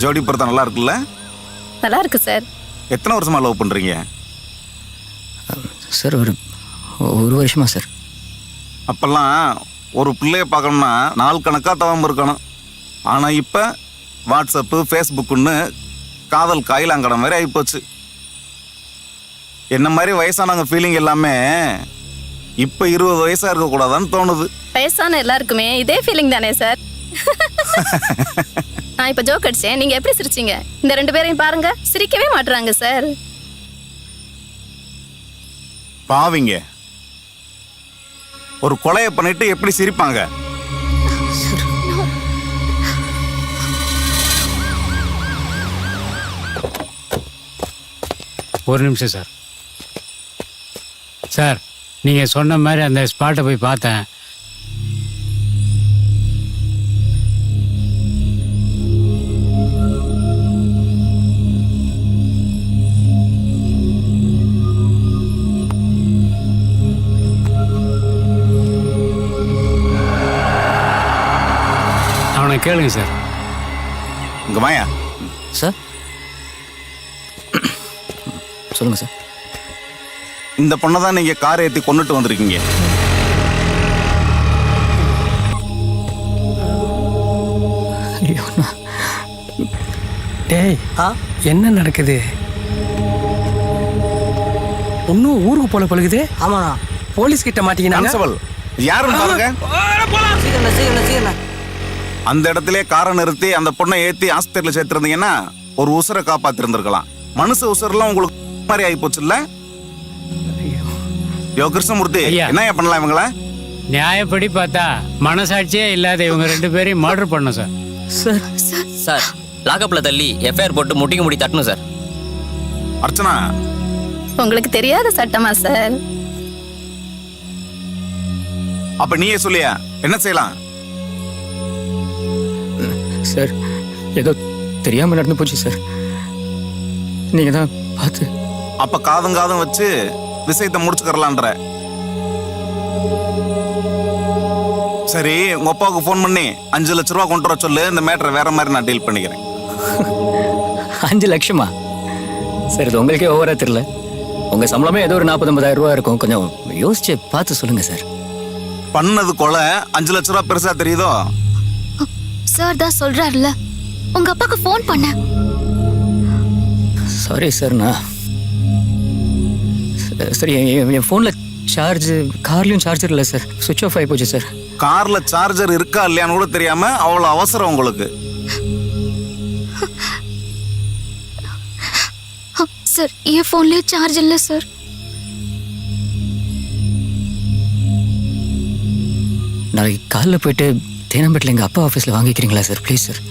ஜோடி பொறுத்த நல்லா இருக்குல்ல? நல்லா இருக்கு சார். எத்தனை வருஷமா லவ் பண்றீங்க? சார் ஒரு வருஷமா சார். அப்பெல்லாம் ஒரு பிள்ளைய பார்க்கணும்னா நாள் கணக்காக தவம் இருக்கணும். ஆனால் இப்போ வாட்ஸ்அப்பு ஃபேஸ்புக்குன்னு காதல் காயிலாங்கடம் மாதிரி ஆகிப்போச்சு. என்ன மாதிரி வயசானவங்க ஃபீலிங் எல்லாமே இப்போ 20 வயசாக இருக்கக்கூடாதான்னு தோணுது. வயசான எல்லாருக்குமே இதே ஃபீலிங் தானே சார்? நான் இப்போ ஜோக் அடிச்சேன், நீங்கள் எப்படி சிரிச்சிங்க? இந்த 2 பேரையும் பாருங்க, சிரிக்கவே மாட்டுறாங்க சார். பாவிங்க, ஒரு கொலையை பண்ணிட்டு எப்படி சிரிப்பாங்க? ஒரு நிமிஷம் சார். சார், நீங்கள் சொன்ன மாதிரி அந்த ஸ்பாட்டை போய் பார்த்தேன். அவனை கேளுங்க சார். இங்க வாயா. சார் சொல்லுங்கள் சார். இந்த பொண்ணை தான் நீங்கள் காரை ஏற்றி கொண்டுட்டு வந்திருக்கீங்க. டேய், என்ன நடக்குது? ஒன்னும் ஊருக்கு போல பழகுது. ஆமாண்ணா. போலீஸ் கிட்ட மாட்டீங்கன்னா கான்ஸ்டபிள் யாருன்னு பாருங்க. அந்த இடத்துல காரை நிறுத்தி அந்த பொண்ணை ஏற்றி ஆஸ்பத்திரியில் சேர்த்துருந்தீங்கன்னா ஒரு உசுரை காப்பாத்திருந்திருக்கலாம். மனுஷ உசுரெல்லாம் உங்களுக்கு மாதிரி ஆகி போச்சு இல்ல? யோ கிருஷ்ணமூர்த்தி, என்ன பண்ணலாம் இவங்கள? நியாயப்படி பார்த்தா மனசாட்சியே இல்லாத இவங்க 2 பேரையும் மர்டர் பண்ணோம் சார். சார், லாக்அப்ல தள்ளி எஃப்ஐஆர் போட்டு முட்டிக்கு முடி தட்டணும் சார். அர்ச்சனா, உங்களுக்கு தெரியாத சட்டமா சார்? அப்ப நீயே சொல்லியா என்ன செய்யலாம்? சார், ஏதோ தெரியாமல் நடந்து போச்சு சார். நீங்கள் தான் பார்த்து. அப்ப காதும் வச்சு விஷயத்தை முடிச்சுக்கறலான்ற. சரி, உங்க அப்பாவுக்கு ஃபோன் பண்ணி 5 லட்ச ரூபா கொண்டு வர சொல்லு. இந்த மேட்டரை வேற மாதிரி நான் டீல் பண்ணிக்கிறேன். 5 லட்சமா? சார், இது உங்களுக்கே ஓவரா தெரியல. உங்கள் சம்பளமே ஏதோ ஒரு 40-50,000 ரூபா இருக்கும். கொஞ்சம் யோசிச்சு பார்த்து சொல்லுங்க சார். பண்ணது கொலை 5 லட்ச ரூபா பெருசா தெரியுதோ? சார் தான் சொல்றாருல, உங்க அப்பாக்கு ஃபோன் பண்ண. சாரி சார், நான் சரி என் ஃபோனில் சார்ஜ், கார்லேயும் சார்ஜர் இல்லை சார். சுவிட்ச் ஆஃப் ஆகி போச்சு சார். கார்ல சார்ஜர் இருக்கா இல்லையான்னு கூட தெரியாம அவ்வளவு அவசரம் உங்களுக்கு? சார், என் ஃபோன்லயே சார்ஜ் இல்லை சார். நாளைக்கு காலைல போயிட்டு தேனாம்பேட்டில் எங்கள் அப்பா ஆஃபீஸில் வாங்கிக்கிறீங்களா சார்? Please sir.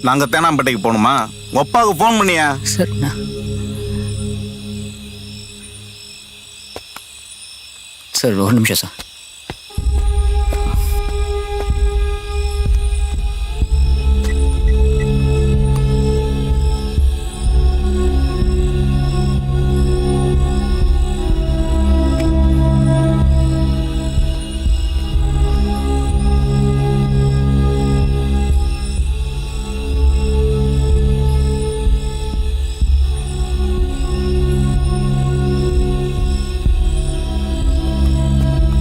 நாங்கள் தேனாம்பேட்டைக்கு போகணுமா? உங்க அப்பாவுக்கு ஃபோன் பண்ணியா? சார், சார் ஒரு நிமிஷம் சார்.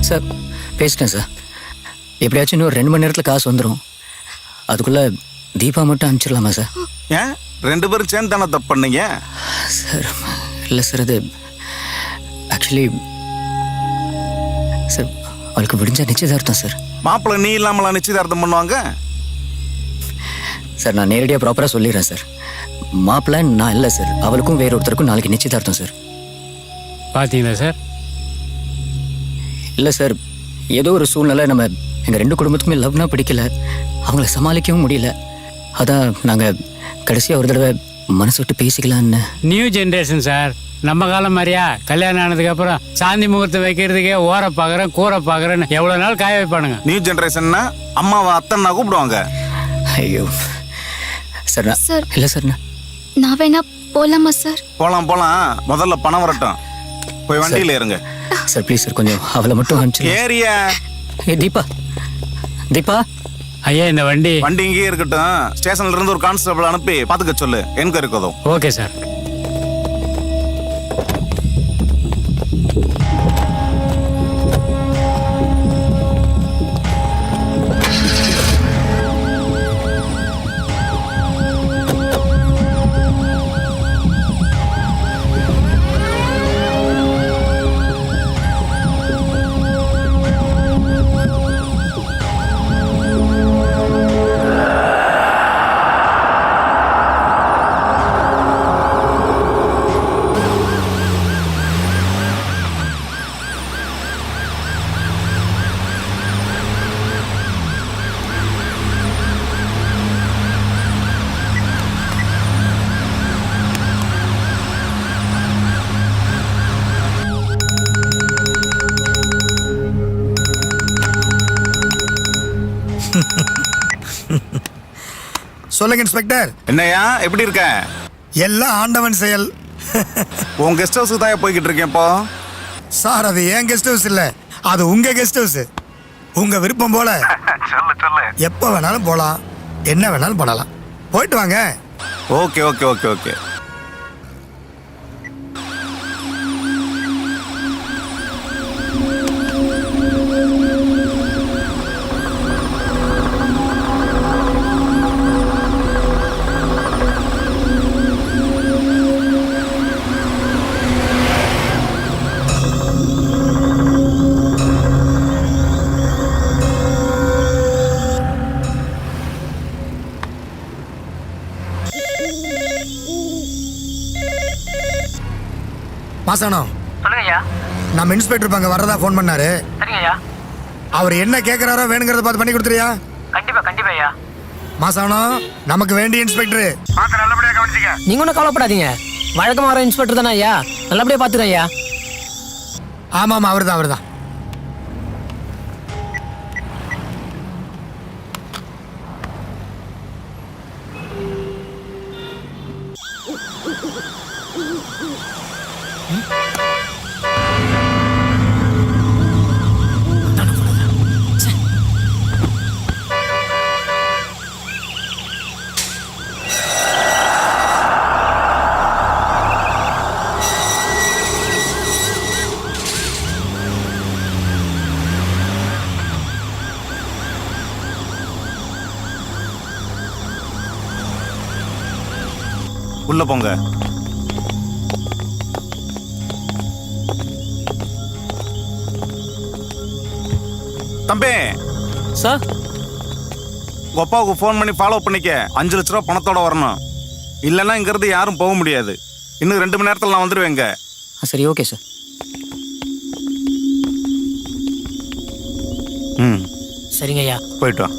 சார், பேசிட்டேன் சார். எப்படியாச்சும் இன்னும் 2 மணி நேரத்தில் காசு வந்துடும். அதுக்குள்ளே தீபா மட்டும் அனுப்பிச்சிடலாமா சார்? ஏன் 2 பேரும் சேர்ந்து தானே தப்பு பண்ணீங்க? சார் இல்லை சார், அது ஆக்சுவலி சார் அவளுக்கு விடிஞ்சா நிச்சயதார்த்தம் சார். மாப்பிள்ளை நீ இல்லாமலாம் நிச்சயதார்த்தம் பண்ணுவாங்க? சார், நான் நேரடியாக ப்ராப்பராக சொல்லிடுறேன் சார். மாப்பிள்ளை நான் இல்லை சார். அவளுக்கும் வேற ஒருத்தருக்கும் நாளைக்கு நிச்சயதார்த்தம் சார். பார்த்தீங்களா சார்? இல்லை சார், ஏதோ ஒரு சூழ்நிலை நம்ம எங்கள் 2 குடும்பத்துக்குமே லவ்னா பிடிக்கல. அவங்கள சமாளிக்கவும் முடியல. அதான் நாங்கள் கடைசியாக ஒரு தடவை மனசு விட்டு பேசிக்கலான்னு. New generation sir. நம்ம காலம் மாதிரியா கல்யாணம் ஆனதுக்கப்புறம் சாந்தி முகூர்த்தம் வைக்கிறதுக்கே ஓர பார்க்குறேன் கூரை பார்க்குறேன்னு எவ்வளோ நாள் காய வைப்பானுங்க. நியூ ஜென்ரேஷன்னா அம்மாவை அத்தன்னா கூப்பிடுவாங்க. ஐயோ சார், சார் இல்லை சார், நான் வேணா போலாமா சார்? போலாம், முதல்ல பணம் வரட்டும். போய் வண்டியில் ஏறுங்க சார். ப்ளீஸ் சார், கொஞ்சம் அவளை மட்டும் அனுப்பிச்சு. ஏரியா. தீபா, தீபா, ஐயா இந்த வண்டி. வண்டி இங்கேயே இருக்கட்டும். ஸ்டேஷன்ல இருந்து ஒரு கான்ஸ்டபிள் அனுப்பி பாத்துக்க சொல்லு. என்கொயரிக்கு உதவும். Okay sir. சொல்லுங்க இன்ஸ்பெக்டர். என்னையா எப்படி இருக்க? எல்லாம் ஆண்டவன் செயல். உன் கெஸ்ட் ஹவுஸுக்கு தான் போய்கிட்டு இருக்கேன் இப்போ. சார் அது ஏன் கெஸ்ட் ஹவுஸ் இல்ல, அது உங்க கெஸ்ட் ஹவுஸ். உங்க விருப்பம் போல எப்ப வேணாலும் போலாம், என்ன வேணாலும் பண்ணலாம். போயிட்டு வாங்க. Okay okay okay okay. Masanam, சொல்லுங்கய்யா. நம்ம இன்ஸ்பெக்டர் அங்க வர்றதா ஃபோன் பண்ணாரு. சரிங்கய்யா. அவர் என்ன கேட்கறாரோ வேணுங்கிறத பார்த்து பண்ணி கொடுத்துறியா? கண்டிப்பா ஐயா. மாசானம், நமக்கு வேண்டிய இன்ஸ்பெக்டர். நல்லபடியா கவனிச்சுக்க. நீங்க ஒன்றும் கவலைப்படாதீங்க. வழக்கமா வர இன்ஸ்பெக்டர் தானே ஐயா, நல்லபடியா பாத்துக்கிறேன் ஐயா. ஆமாம், அவர்தான். உள்ள போங்க. தம்பி சார், உங்க அப்பாவுக்கு ஃபோன் பண்ணி ஃபாலோ பண்ணிக்க. 5 லட்ச ரூபா பணத்தோட வரணும். இல்லைன்னா இங்கிருந்து யாரும் போக முடியாது. இன்னும் 2 மணி நேரத்தில் நான் வந்துடுவேங்க. சரி ஓகே சார். ம், சரிங்க ஐயா. போயிட்டு வா.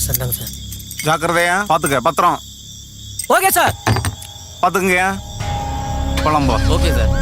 சரிங்க சார். ஜாக்கிரதையா பாத்துக்க. பத்திரம் ஓகே சார். பாத்துக்கங்கய்யா. பழம்போ. Okay sir.